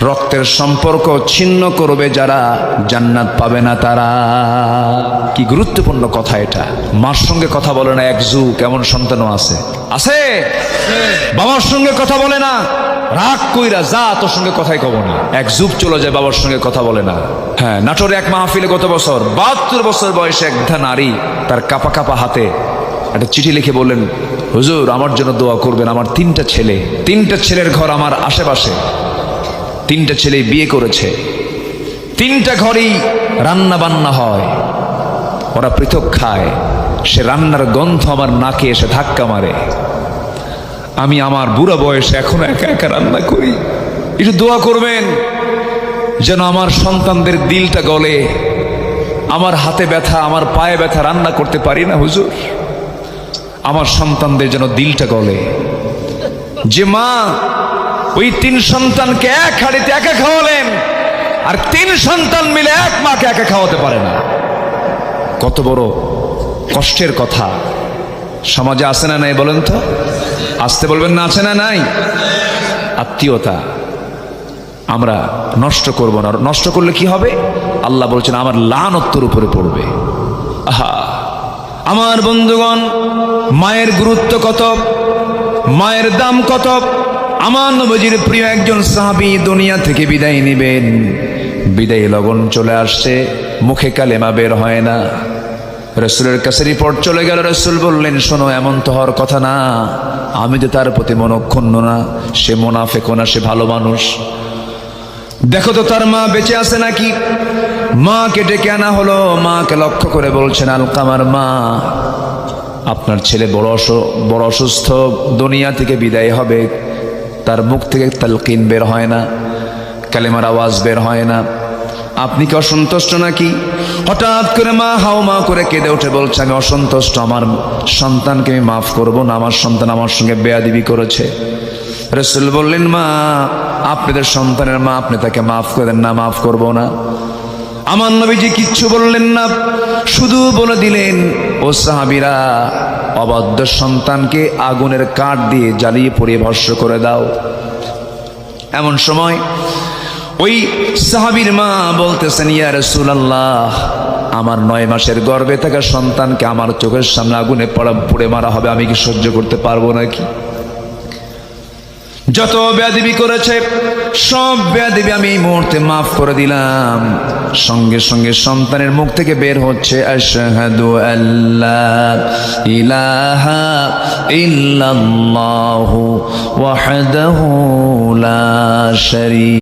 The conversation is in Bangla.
রক্তের সম্পর্ক ছিন্ন করবে যারা, জান্নাত পাবে না তারা। কি গুরুত্বপূর্ণ কথা এটা। মার সঙ্গে কথা বলে না এক যুগ, এমন সন্তানও আছে। আছে বাবার সঙ্গে কথা বলে না, রাগ কইরা যা তোর সঙ্গে কথাই কব না, এক যুগ চলে যায় বাবার সঙ্গে কথা বলে না। হ্যাঁ, নাটোরে এক মাহফিলে গত বছর 72 বছর বয়সে একটা নারী তার কাপা কাপা হাতে একটা চিঠি লিখে বললেন, হুজুর আমার জন্য দোয়া করবেন, আমার 3টা ছেলে, 3টা ছেলের ঘর আমার আশেপাশে, 3টা ছেলে বিয়ে করেছে, 3টা ঘরেই রান্না বান্না হয়, ওরা পৃথক খায়, সে রান্নার গন্ধ আমার নাকে এসে ধাক্কা মারে, আমি আমার বুড়া বয়সে এখনো একা একা রান্না করি, একটু দোয়া করবেন যেন আমার সন্তানদের দিলটা গলে, আমার হাতে ব্যথা, আমার পায়ে ব্যথা, রান্না করতে পারি না হুজুর, আমার সন্তানদের যেন দিলটা গলে। যে মা ওই 3 সন্তানকে এক হাঁড়িতে একা খাওয়ালেন, আর 3 সন্তান মিলে এক মাকে একা খাওয়াতে পারে না, কত বড় কষ্টের কথা। সমাজে আছে না নাই বলেন তো? আসতে বলবেন না, আছে না নাই? আত্মীয়তা আমরা নষ্ট করব না, নষ্ট করলে কি হবে? আল্লাহ বলছেন আমার লানত তোর উপরে পড়বে। আহা আমার বন্ধুগণ, মায়ের গুরুত্ব কত, মায়ের দাম কত। আমার নবীজির প্রিয় একজন সাহাবী দুনিয়া থেকে বিদায় নেবেন, বিদায় লগন চলে আসছে, মুখে কালেমা বের হয় না। রাসূলের কাছে রিপোর্ট চলে গেল, রাসূল বললেন শোনো, এমন তো হওয়ার কথা না, আমি তো তার প্রতি মনক্ষুণ্ণ না, সে মুনাফিক না, সে ভালো মানুষ, দেখো তো তার মা বেঁচে আছে নাকি। মাকে ডেকে আনা হলো, মাকে লক্ষ্য করে বলছেন, আলকামার মা আপনার ছেলে বড় অসুস্থ, দুনিয়া থেকে বিদায় হবে, তার মুখ থেকে তালকিন বের হয় না, কালেমার আওয়াজ বের হয় না, আপনি কি অসন্তুষ্ট নাকি? হঠাৎ করে মা হাওমা করে কেঁদে উঠে বলছে, আমি অসন্তুষ্ট, আমার সন্তানকে আমি মাফ করবো না, আমার সন্তান আমার সঙ্গে বেয়াদবি করেছে। রাসূল বললেন, মা আপনাদের সন্তানের মা, আপনি তাকে মাফ করেন না, মাফ করব না। আমার নবীজি কিচ্ছু বললেন না, শুধু বলে দিলেন, ও সাহাবীরা অবাধ্য সন্তানকে আগুনের কাঠ দিয়ে জ্বালিয়ে পুড়িয়ে ভস্ম করে দাও। এমন সময় ওই সাহাবীর মা বলতেছেন, ইয়া রাসূলুল্লাহ আমার 9 মাসের গর্ভে থাকা সন্তানকে আমার চোখের সামনে আগুনে পুড়ে মারা হবে, আমি কি সহ্য করতে পারবো নাকি? যত বেয়াদবি করেছে সব বেয়াদবি আমি এই মুহূর্তে মাফ করে দিলাম। সঙ্গে সঙ্গে সন্তানের মুখ থেকে বের হচ্ছে, আশহাদু আল্লা ইলাহা ইল্লাল্লাহু ওয়াহদাহু লা শারীকা